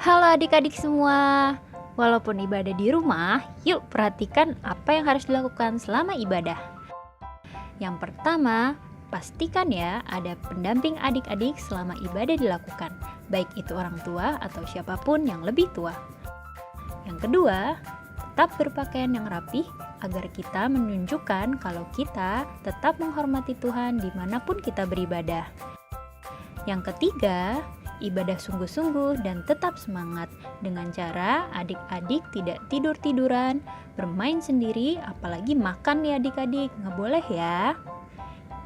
Halo adik-adik semua. Walaupun ibadah di rumah, yuk perhatikan apa yang harus dilakukan selama ibadah. Yang pertama, pastikan ya ada pendamping adik-adik selama ibadah dilakukan, baik itu orang tua atau siapapun yang lebih tua. Yang kedua, tetap berpakaian yang rapih agar kita menunjukkan kalau kita tetap menghormati Tuhan dimanapun kita beribadah. Yang ketiga, ibadah sungguh-sungguh dan tetap semangat dengan cara adik-adik tidak tidur-tiduran, bermain sendiri, apalagi makan nih adik-adik, nggak boleh ya.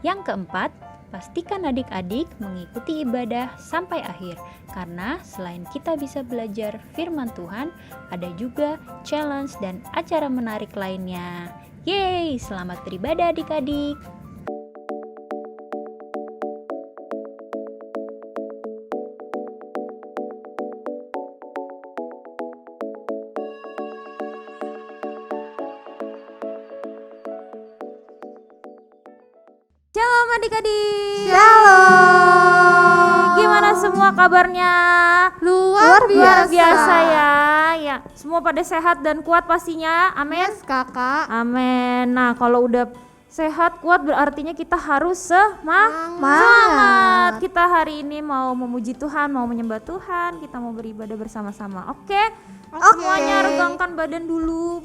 Yang keempat, pastikan adik-adik mengikuti ibadah sampai akhir, karena selain kita bisa belajar firman Tuhan, ada juga challenge dan acara menarik lainnya. Yeay, selamat beribadah adik-adik. Shalom adik-adik. Shalom. Gimana semua kabarnya? Luar biasa ya. Semua pada sehat dan kuat pastinya. Amin. Yes, kakak. Amin. Nah, kalau udah sehat kuat berartinya kita harus semangat. Kita hari ini mau memuji Tuhan, mau menyembah Tuhan, kita mau beribadah bersama-sama. Oke. Semuanya regangkan badan dulu.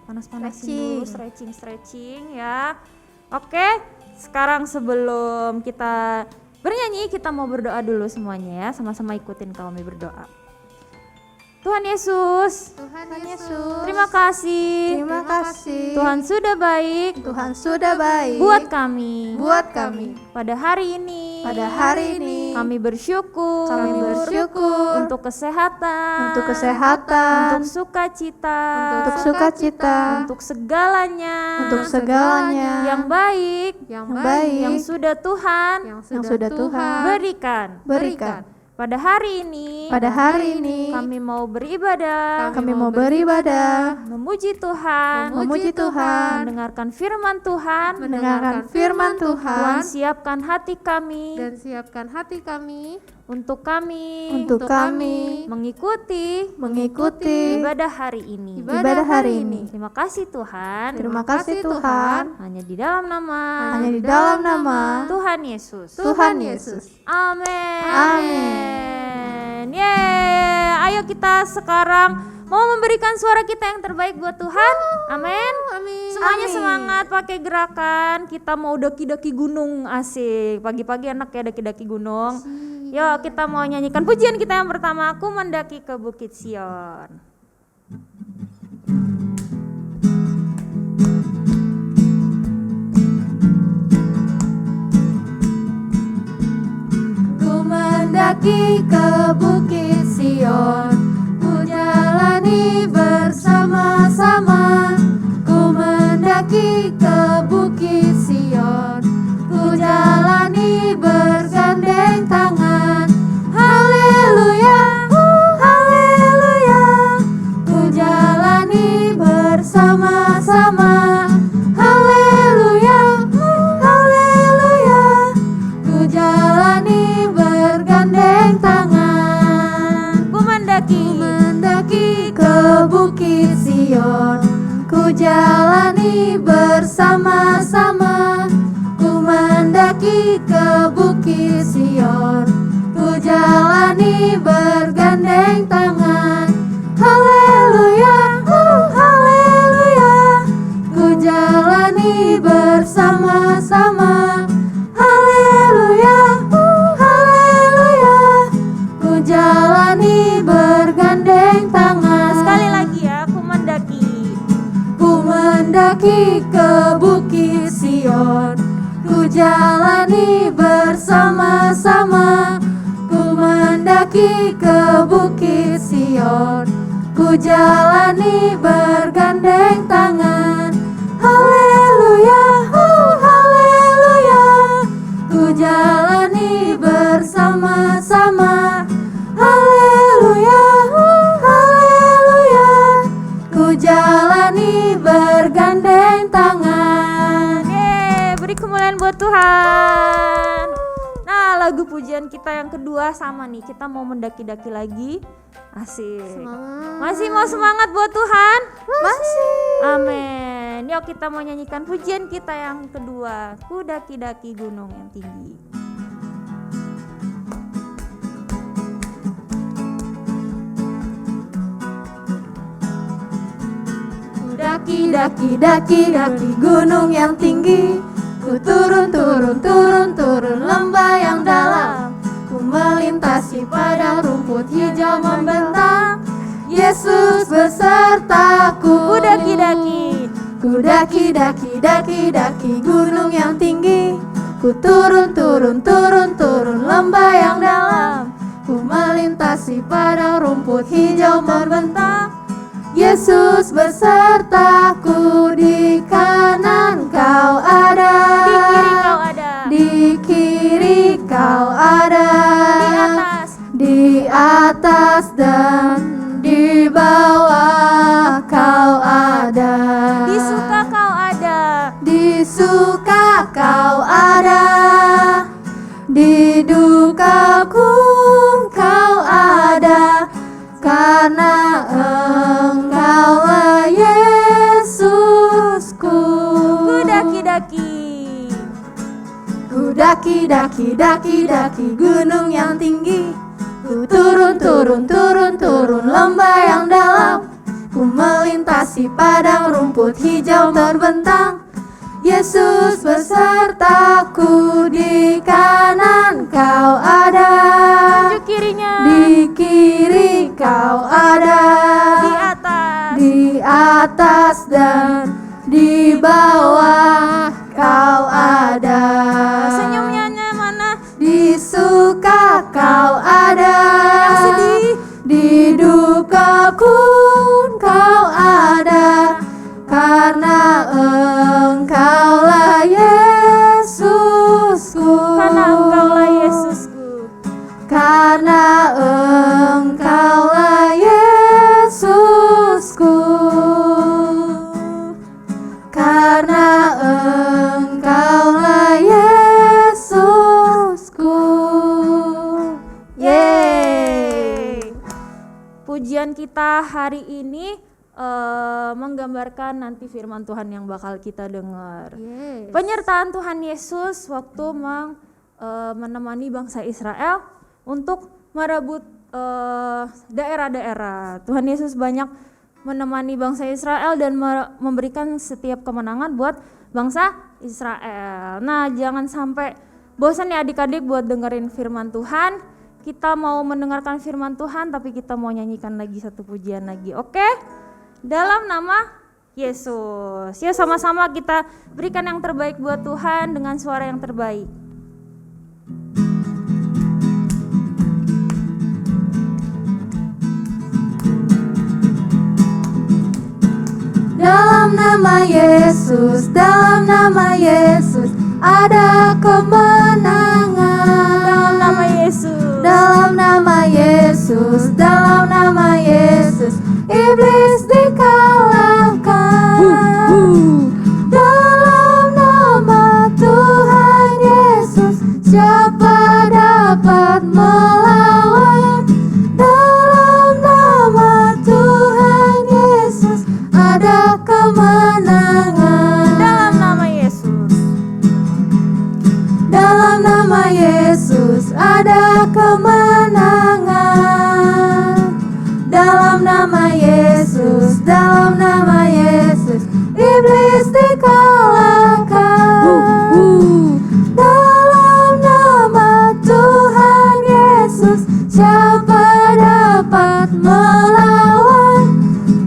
Panas-panasin dulu, stretching ya. Oke. Sekarang sebelum kita bernyanyi, kita mau berdoa dulu semuanya ya. Sama-sama ikutin kami berdoa. Tuhan Yesus, terima kasih. Terima kasih. Tuhan sudah baik. Tuhan sudah baik buat kami. Pada hari ini. Kami bersyukur. Untuk kesehatan. Untuk sukacita. Untuk segalanya. Yang baik. Yang sudah Tuhan. Berikan. Pada hari ini kami mau beribadah, memuji Tuhan, mendengarkan firman Tuhan, Tuhan siapkan hati kami, untuk kami mengikuti ibadah hari ini. Terima kasih Tuhan. Hanya di dalam nama Tuhan Yesus. Amin. Yeay, ayo kita sekarang mau memberikan suara kita yang terbaik buat Tuhan. Amin. Semuanya semangat pakai gerakan. Kita mau daki-daki gunung, asik. Pagi-pagi enak ya daki-daki gunung. Yuk kita mau nyanyikan pujian kita yang pertama, Aku Mendaki ke Bukit Sion. Mendaki ke Bukit Sion, ku jalani bersama-sama. Ku mendaki ke Bukit Sion, ku jalani bergandeng tangan. Haleluya, haleluya. Ku jalani bersama-sama. Haleluya, haleluya. Ku jalani bergandeng tangan. Ku mendaki ke Bukit Sion, ku jalani bersama-sama. Ku mendaki ke Bukit Sion, ku jalani bergandeng tangan. Haleluya, haleluya. Ku jalani bersama-sama. Haleluya, ku jalani bergandeng tangan. Sekali lagi ya, Ku mendaki ke Bukit Sion, ku jalani bersama-sama. Ku mendaki ke Bukit Sion, ku jalani bergandeng tangan. Haleluya, haleluya. Ku jalani bersama-sama. Haleluya, haleluya. Ku jalani bergandeng tangan. Yeay, beri kemuliaan buat Tuhan. Nah, lagu pujian kita yang kedua sama nih. Kita mau mendaki-daki lagi. Asik. Semangat. Masih mau semangat buat Tuhan? Masih. Amin. Yuk kita mau nyanyikan pujian kita yang kedua. Ku daki-daki gunung yang tinggi. Daki daki daki daki gunung yang tinggi, ku turun turun turun turun lembah yang dalam, ku melintasi padang rumput hijau membentang. Yesus besertaku. Ku daki-daki. Ku daki daki daki daki gunung yang tinggi, ku turun turun turun turun lembah yang dalam, ku melintasi padang rumput hijau membentang. Yesus besertaku, di kanan kau ada, Di kiri kau ada. di kiri kau ada, Di atas. di atas dan di bawah kau ada, Di suka kau ada. di suka kau ada, di dukaku kau ada, karena Engkaulah Yesusku. Ku daki-daki. Ku daki daki daki daki gunung yang tinggi, ku turun turun turun turun lembah yang dalam, ku melintasi padang rumput hijau terbentang. Yesus besertaku, di kanan kau ada, Tunjuk kirinya. di kiri kau ada, Di atas. di atas dan di bawah kau ada. Senyumnya mana? Di suka kau ada, Yang sedih. di dukaku kau ada, karena Engkaulah Yesusku. Karena Engkaulah Yesusku. Karena Engkaulah Yesusku. Karena Engkaulah Yesusku. Yeay. Pujian kita hari ini menggambarkan nanti firman Tuhan yang bakal kita dengar. Penyertaan Tuhan Yesus waktu menemani bangsa Israel untuk merebut daerah-daerah. Tuhan Yesus banyak menemani bangsa Israel dan memberikan setiap kemenangan buat bangsa Israel. Nah, jangan sampai bosan ya adik-adik buat dengerin firman Tuhan. Kita mau mendengarkan firman Tuhan tapi kita mau nyanyikan lagi satu pujian lagi. Oke? Dalam nama Yesus. Yuk sama-sama kita berikan yang terbaik buat Tuhan dengan suara yang terbaik. Dalam nama Yesus, dalam nama Yesus, ada kemenangan. Dalam nama Yesus. Dalam nama Yesus, dalam nama Yesus, iblis dikalahkan. Dalam nama Tuhan Yesus, siapa dapat melawan? Dalam nama Tuhan Yesus, ada kemenangan. Dalam nama Yesus. Dalam nama Yesus ada kemenangan. Dalam nama Yesus, dalam nama Yesus, iblis dikalahkan. Dalam nama Tuhan Yesus, siapa dapat melawan?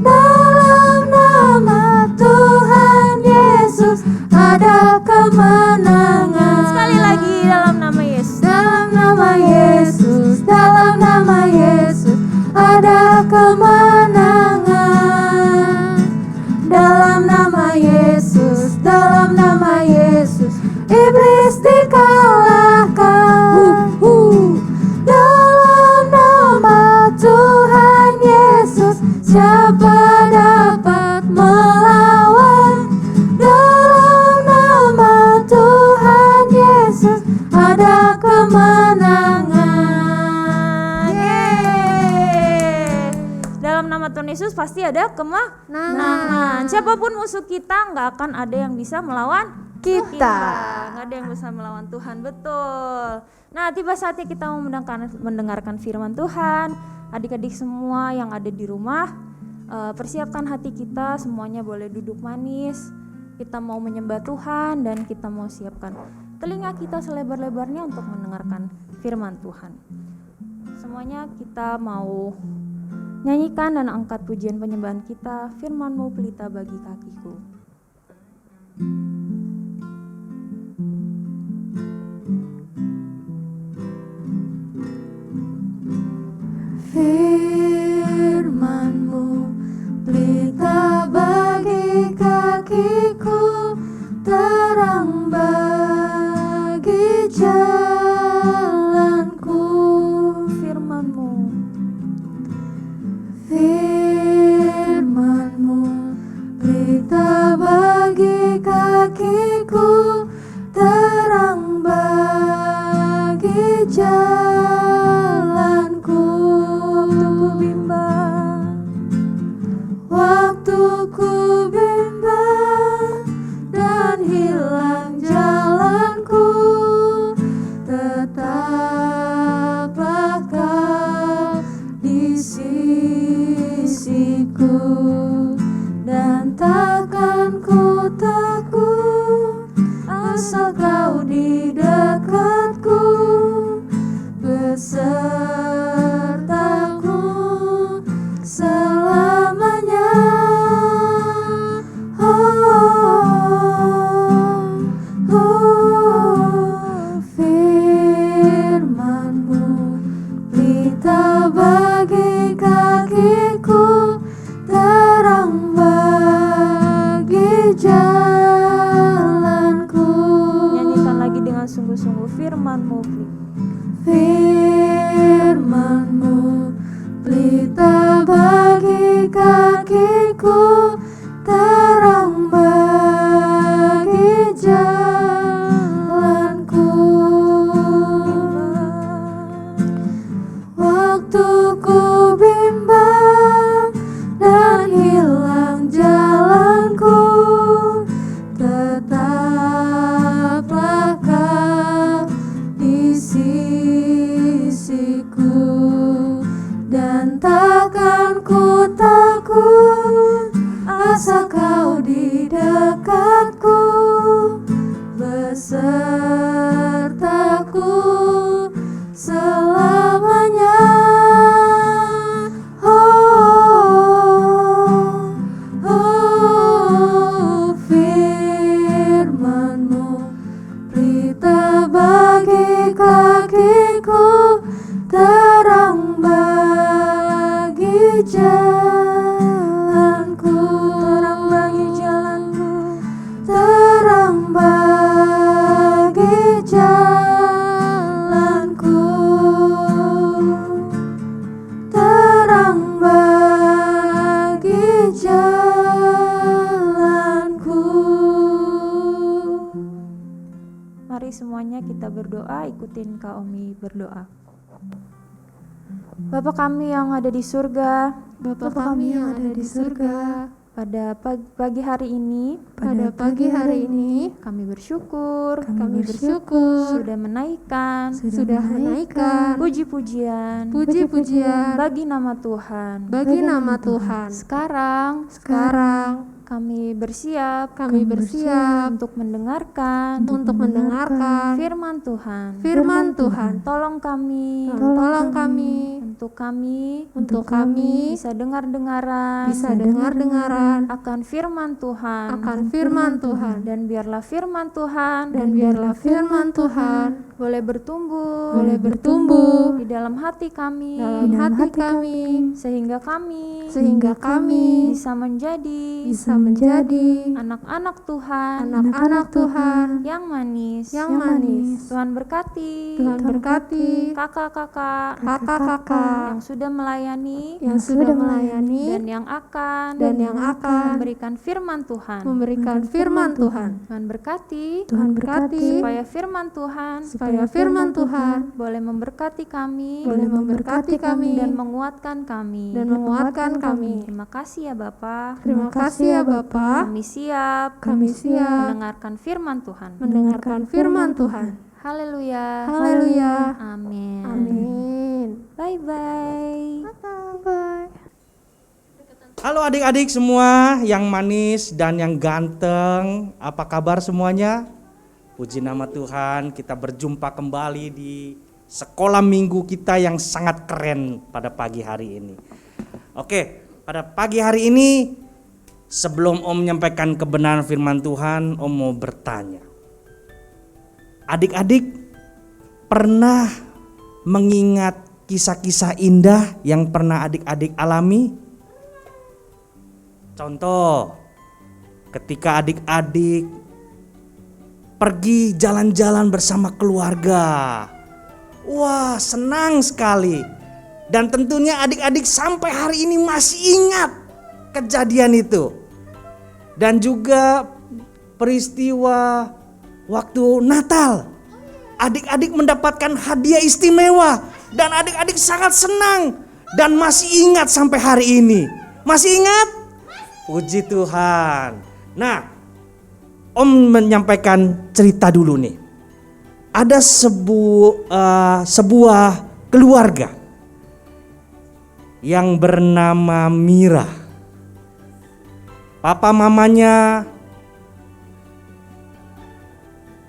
Dalam nama Tuhan Yesus ada kemenangan. Sekali lagi dalam nama Yesus. Dalam nama Yesus, dalam nama Yesus, ada kemenangan. Dalam nama Yesus, dalam nama Yesus, iblis dikalahkan. Dalam nama Tuhan Yesus, siapa dapat melawan? Dalam nama Tuhan Yesus ada kemenangan. nama Tuhan Yesus pasti ada kemenangan. Siapapun musuh kita nggak akan ada yang bisa melawan kita. Nggak ada yang bisa melawan Tuhan, betul. Nah, tiba saatnya kita mau mendengarkan firman Tuhan. Adik-adik semua yang ada di rumah, persiapkan hati kita, semuanya boleh duduk manis. Kita mau menyembah Tuhan dan kita mau siapkan telinga kita selebar-lebarnya untuk mendengarkan firman Tuhan. Semuanya kita mau nyanyikan dan angkat pujian penyembahan kita, firman-Mu pelita bagi kakiku. Firman-Mu pelita bagi kakiku, terang bagi jalanku. Firman-Mu, Firman-Mu pelita bagi kakiku, terang bagi jalanku. Waktu ku bimbang dan hilang jalanku, tetaplah Kau di sisiku, dan takkan ku takut asal Kau di dekatku, besertaku selamanya. Firman-Mu pelita bagi kakiku, terang bagi jalanku. nyanyikan lagi dengan sungguh-sungguh firman-Mu. Firman-Mu pelita bagi kakiku, terang bagi jalanku. Waktu ku bimbang dan hilang jalanku, tetaplah Kau di sisiku, dan takkan ku takut asal Kau di dekatku, besertaku selamanya. Firman-Mu pelita bagi kakiku, terang bagi jalanku. Terang bagi jalanku, terang bagi jalanku, terang bagi jalanku. Mari semuanya kita berdoa, ikutin Kak Omi berdoa. Bapa kami yang ada di surga, Bapa kami yang ada di surga, pada pagi hari ini pada pagi hari ini kami bersyukur, kami bersyukur sudah menaikkan puji-pujian puji-pujian bagi nama Tuhan. bagi nama Tuhan. Sekarang kami bersiap untuk mendengarkan firman Tuhan. Tolong kami untuk kami bisa dengar-dengaran akan firman Tuhan, dan biarlah firman Tuhan boleh bertumbuh di dalam hati kami, sehingga kami bisa menjadi anak-anak Tuhan yang manis. Tuhan berkati kakak-kakak yang sudah melayani dan yang akan memberikan firman Tuhan. Tuhan berkati supaya firman Tuhan supaya firman Tuhan boleh memberkati kami, boleh memberkati kami dan menguatkan kami. Terima kasih ya Bapa. Terima kasih ya Bapa. Kami siap mendengarkan firman Tuhan. mendengarkan firman Tuhan. Haleluya. Haleluya. Amin. Amin. Bye-bye. Bye. Halo adik-adik semua yang manis dan yang ganteng, apa kabar semuanya? Puji nama Tuhan, kita berjumpa kembali di sekolah minggu kita yang sangat keren pada pagi hari ini. Oke, pada pagi hari ini sebelum Om menyampaikan kebenaran firman Tuhan, Om mau bertanya. Adik-adik pernah mengingat kisah-kisah indah yang pernah adik-adik alami? Contoh, ketika adik-adik pergi jalan-jalan bersama keluarga. Wah, senang sekali. Dan tentunya adik-adik sampai hari ini masih ingat kejadian itu. Dan juga peristiwa waktu Natal. Adik-adik mendapatkan hadiah istimewa dan adik-adik sangat senang dan masih ingat sampai hari ini. Masih ingat? Puji Tuhan. Nah, Om menyampaikan cerita dulu nih. Ada sebuah keluarga yang bernama Mira. Papa mamanya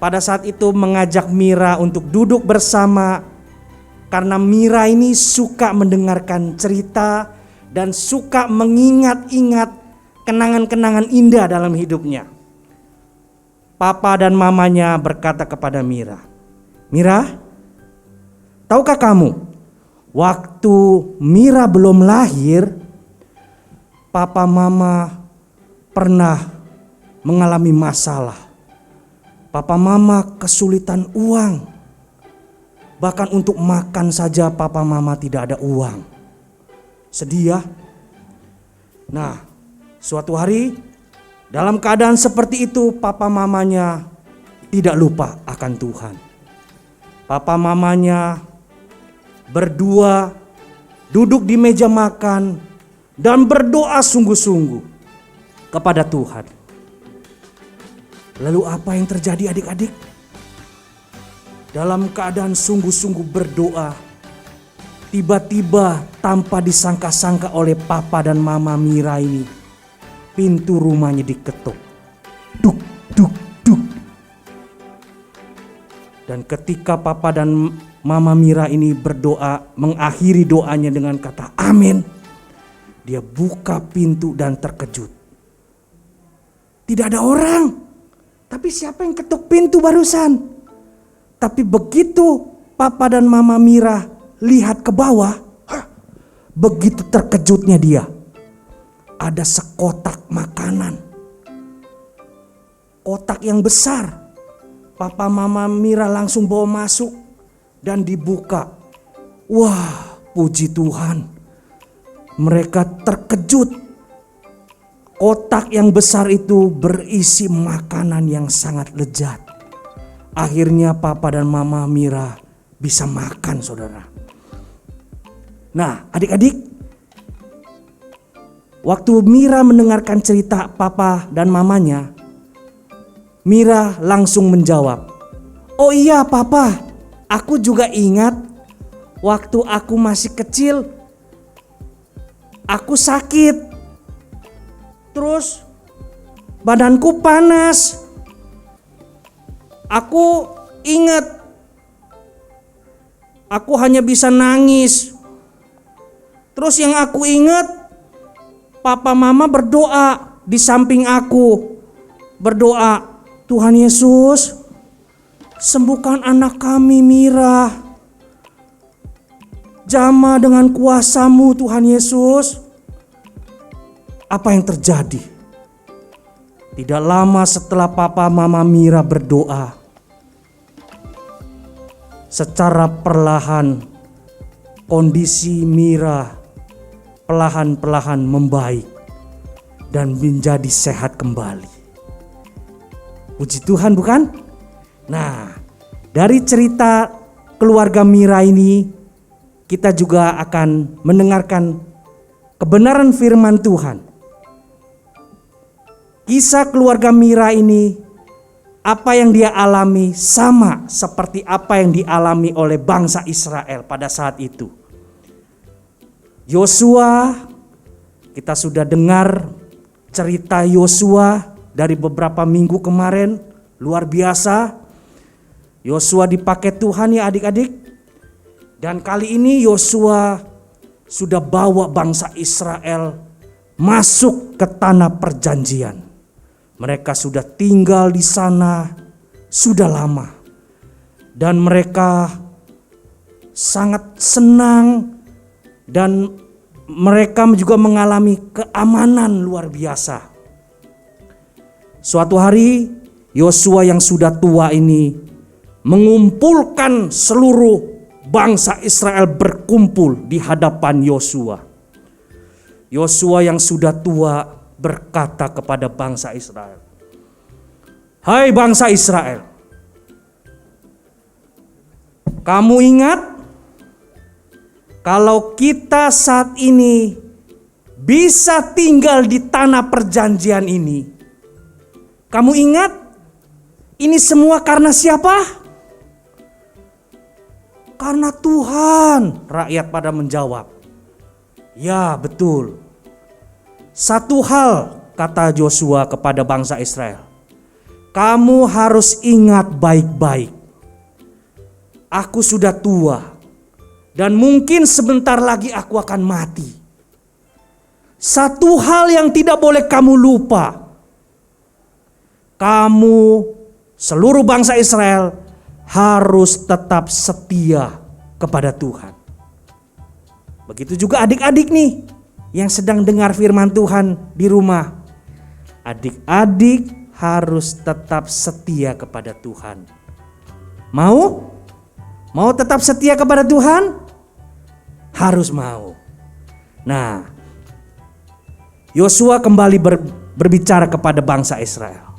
pada saat itu mengajak Mira untuk duduk bersama karena Mira ini suka mendengarkan cerita dan suka mengingat-ingat kenangan-kenangan indah dalam hidupnya. Papa dan mamanya berkata kepada Mira, "Mira, tahukah kamu, waktu Mira belum lahir, papa mama pernah mengalami masalah. Papa mama kesulitan uang. Bahkan untuk makan saja papa mama tidak ada uang. Sedih ya? Nah, suatu hari dalam keadaan seperti itu papa mamanya tidak lupa akan Tuhan. Papa mamanya berdua duduk di meja makan dan berdoa sungguh-sungguh kepada Tuhan. Lalu apa yang terjadi adik-adik? Dalam keadaan sungguh-sungguh berdoa, tiba-tiba tanpa disangka-sangka oleh papa dan mama Mira ini, pintu rumahnya diketuk. Duk, duk, duk. Dan ketika papa dan mama Mira ini berdoa, mengakhiri doanya dengan kata amin, dia buka pintu dan terkejut. Tidak ada orang, tapi siapa yang ketuk pintu barusan? Tapi begitu papa dan mama Mira lihat ke bawah, begitu terkejutnya dia. Ada sekotak makanan. Kotak yang besar. Papa mama Mira langsung bawa masuk dan dibuka. Wah, puji Tuhan. Mereka terkejut. Kotak yang besar itu berisi makanan yang sangat lezat. Akhirnya papa dan mama Mira bisa makan, saudara. Nah, adik-adik, waktu Mira mendengarkan cerita papa dan mamanya, Mira langsung menjawab, "Oh iya papa, aku juga ingat waktu aku masih kecil, aku sakit. Terus badanku panas. Aku ingat aku hanya bisa nangis. Terus yang aku ingat, papa mama berdoa di samping aku. Berdoa, Tuhan Yesus, sembuhkan anak kami Mira. Jamah dengan kuasa-Mu Tuhan Yesus." Apa yang terjadi? Tidak lama setelah papa mama Mira berdoa, secara perlahan kondisi Mira perlahan-perlahan membaik dan menjadi sehat kembali. Puji Tuhan bukan? Nah, Dari cerita keluarga Mira ini, kita juga akan mendengarkan kebenaran firman Tuhan. Kisah keluarga Mira ini, apa yang dia alami sama seperti apa yang dialami oleh bangsa Israel pada saat itu. Yosua, kita sudah dengar cerita Yosua dari beberapa minggu kemarin, luar biasa. Yosua dipakai Tuhan ya adik-adik. Dan kali ini Yosua sudah bawa bangsa Israel masuk ke tanah perjanjian. Mereka sudah tinggal di sana sudah lama. Dan mereka sangat senang dan mereka juga mengalami keamanan luar biasa. Suatu hari Yosua yang sudah tua ini mengumpulkan seluruh bangsa Israel berkumpul di hadapan Yosua. Yosua yang sudah tua berkata kepada bangsa Israel, "Hai bangsa Israel, kamu ingat kalau kita saat ini bisa tinggal di tanah perjanjian ini? Kamu ingat ini semua karena siapa? Karena Tuhan." Rakyat pada menjawab, "Ya betul. Satu hal," kata Yosua kepada bangsa Israel, "kamu harus ingat baik-baik. Aku sudah tua dan mungkin sebentar lagi aku akan mati. Satu hal yang tidak boleh kamu lupa. Kamu, seluruh bangsa Israel, harus tetap setia kepada Tuhan." Begitu juga adik-adik nih yang sedang dengar firman Tuhan di rumah. Adik-adik harus tetap setia kepada Tuhan. Mau? Mau tetap setia kepada Tuhan? Harus mau. Nah, Yosua kembali berbicara kepada bangsa Israel.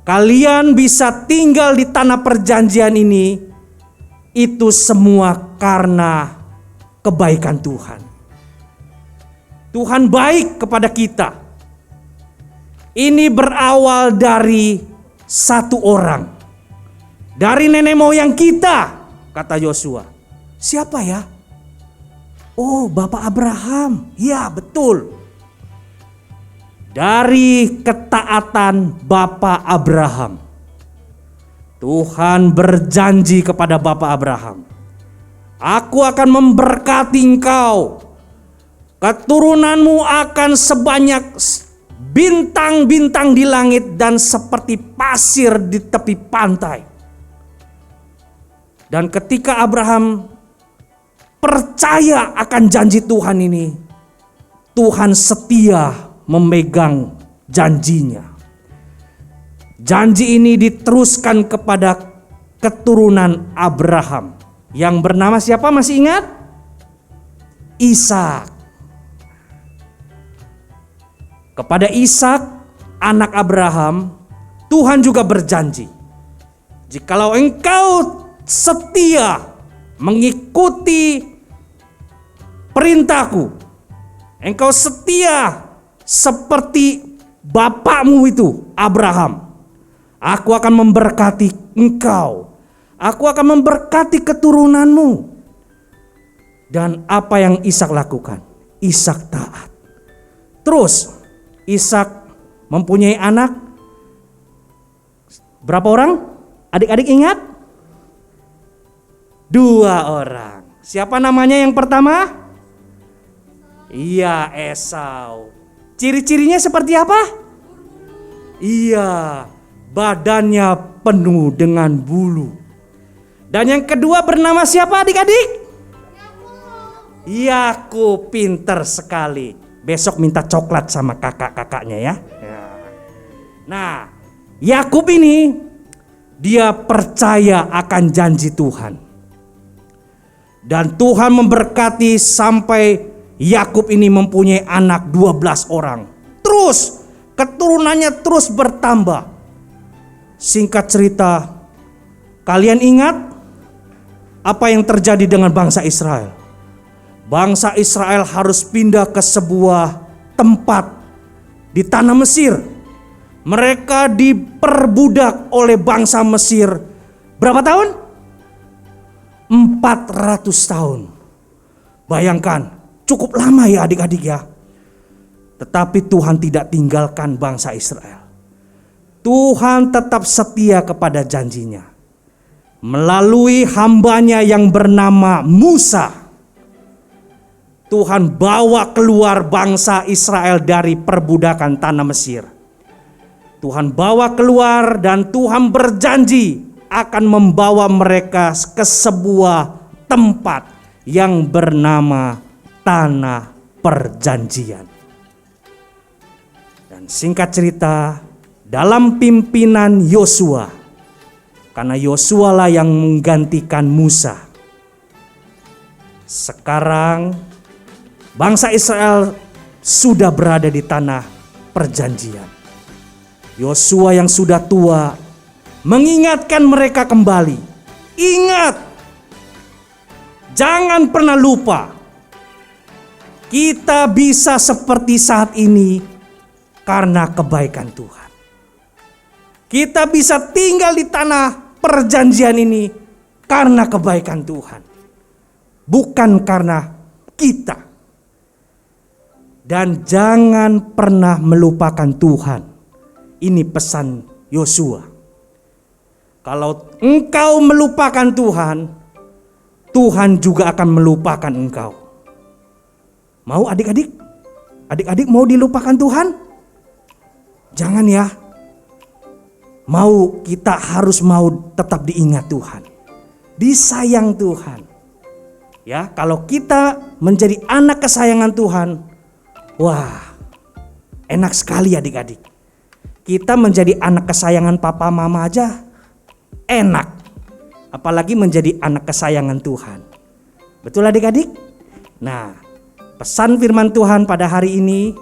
Kalian bisa tinggal di tanah perjanjian ini, itu semua karena kebaikan Tuhan. Tuhan baik kepada kita. Ini berawal dari satu orang. Dari nenek moyang kita, kata Yosua. Siapa ya? Oh, Bapak Abraham. Ya, betul. Dari ketaatan Bapak Abraham, Tuhan berjanji kepada Bapak Abraham, "Aku akan memberkati engkau. Keturunanmu akan sebanyak bintang-bintang di langit dan seperti pasir di tepi pantai." Dan ketika Abraham percaya akan janji Tuhan ini, Tuhan setia memegang janjinya. Janji ini diteruskan kepada keturunan Abraham yang bernama siapa, masih ingat? Ishak. Kepada Ishak, anak Abraham, Tuhan juga berjanji, "Jikalau engkau setia mengikuti perintahku, engkau setia seperti bapakmu itu Abraham, aku akan memberkati engkau, aku akan memberkati keturunanmu." Dan apa yang Ishak lakukan? Ishak taat. Terus Ishak mempunyai anak berapa orang? Adik-adik ingat? 2 orang. Siapa namanya yang pertama? Iya, Esau. Ciri-cirinya seperti apa? Iya, badannya penuh dengan bulu. Dan yang kedua bernama siapa adik-adik? Yakub. Pinter sekali. Besok minta coklat sama kakak-kakaknya ya. Nah, Yakub ini dia percaya akan janji Tuhan. Dan Tuhan memberkati sampai Yakub ini mempunyai anak 12 orang. Terus keturunannya terus bertambah. Singkat cerita, Kalian ingat apa yang terjadi dengan bangsa Israel? Bangsa Israel harus pindah ke sebuah tempat di tanah Mesir. Mereka diperbudak oleh bangsa Mesir. Berapa tahun? 400 tahun. Bayangkan, cukup lama ya adik-adik ya. Tetapi Tuhan tidak tinggalkan bangsa Israel. Tuhan tetap setia kepada janjinya. Melalui hambanya yang bernama Musa, Tuhan bawa keluar bangsa Israel dari perbudakan tanah Mesir. Tuhan bawa keluar dan Tuhan berjanji akan membawa mereka ke sebuah tempat yang bernama Tanah Perjanjian. Dan singkat cerita, dalam pimpinan Yosua, karena Yosua lah yang menggantikan Musa, sekarang bangsa Israel sudah berada di tanah perjanjian. Yosua yang sudah tua mengingatkan mereka kembali. Ingat, jangan pernah lupa, kita bisa seperti saat ini karena kebaikan Tuhan. Kita bisa tinggal di tanah perjanjian ini karena kebaikan Tuhan, bukan karena kita. Dan jangan pernah melupakan Tuhan. Ini pesan Yosua. Kalau engkau melupakan Tuhan, Tuhan juga akan melupakan engkau. Mau adik-adik? Adik-adik mau dilupakan Tuhan? Jangan ya. Kita harus mau tetap diingat Tuhan. Disayang Tuhan. Ya, kalau kita menjadi anak kesayangan Tuhan, wah, enak sekali adik-adik. Kita menjadi anak kesayangan papa mama aja enak. Apalagi menjadi anak kesayangan Tuhan. Betul adik-adik? Nah, pesan firman Tuhan pada hari ini,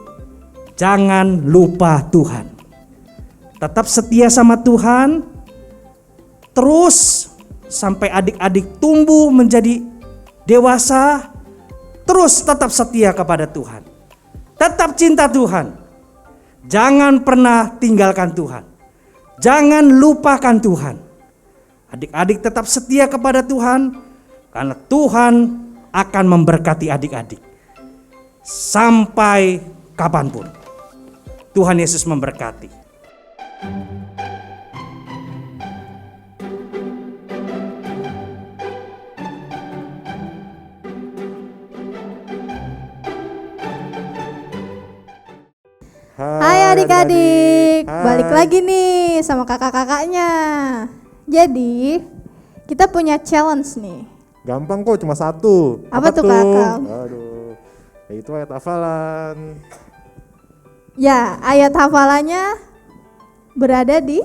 jangan lupa Tuhan. Tetap setia sama Tuhan. Terus sampai adik-adik tumbuh menjadi dewasa. Terus tetap setia kepada Tuhan. Tetap cinta Tuhan. Jangan pernah tinggalkan Tuhan. Jangan lupakan Tuhan. Adik-adik tetap setia kepada Tuhan, karena Tuhan akan memberkati adik-adik sampai kapanpun. Tuhan Yesus memberkati. Hai adik-adik, balik lagi nih sama kakak-kakaknya. Jadi kita punya challenge nih. Gampang kok, cuma satu. Apa tuh, Kakak? Aduh, itu ayat hafalan. Ya, ayat hafalannya berada di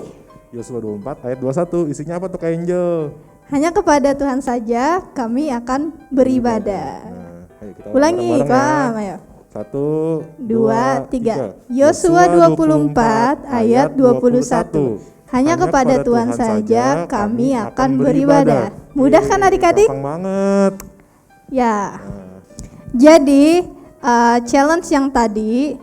Yosua 24 ayat 21. Isinya apa tuh Kak Angel? hanya kepada Tuhan saja kami akan beribadah. Nah, ayo kita Ulangi, bareng-bareng ayo. 1, 2, 3. Yosua 24 ayat 21. Hanya kepada Tuhan saja kami akan beribadah. Mudah kan adik-adik? Gampang banget. Ya. Nah, Jadi challenge yang tadi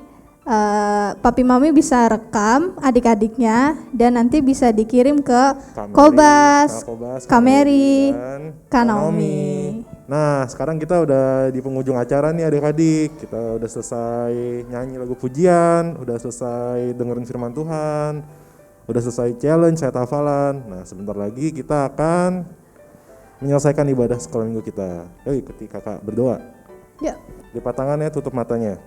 Papi Mami bisa rekam adik-adiknya dan nanti bisa dikirim ke Kobas, Kameri, dan Kanaomi. Nah, sekarang kita udah di penghujung acara nih adik-adik. Kita udah selesai nyanyi lagu pujian, udah selesai dengerin firman Tuhan, udah selesai challenge ayat hafalan. Nah, sebentar lagi kita akan menyelesaikan ibadah sekolah minggu kita. Yuk ikuti kakak berdoa. Ya, Lipat tangannya, tutup matanya.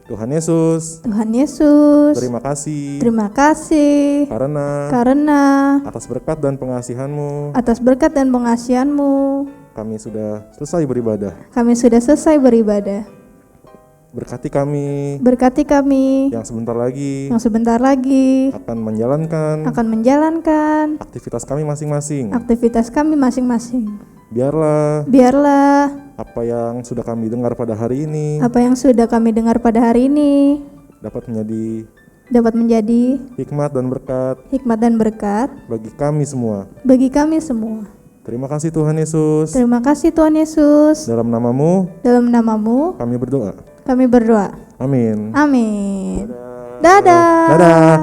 Tuhan Yesus, Tuhan Yesus, terima kasih terima kasih karena atas berkat dan pengasihan-Mu atas berkat dan pengasihan-Mu kami sudah selesai beribadah. kami sudah selesai beribadah. Berkati kami Berkati kami yang sebentar lagi yang sebentar lagi akan menjalankan akan menjalankan aktivitas kami masing-masing. aktivitas kami masing-masing. Biarlah apa yang sudah kami dengar pada hari ini Apa yang sudah kami dengar pada hari ini dapat menjadi dapat menjadi hikmat dan berkat bagi kami semua. Terima kasih Tuhan Yesus. Terima kasih Tuhan Yesus. Dalam namamu kami berdoa. Kami berdoa. Amin. Amin. Dadah. Dadah.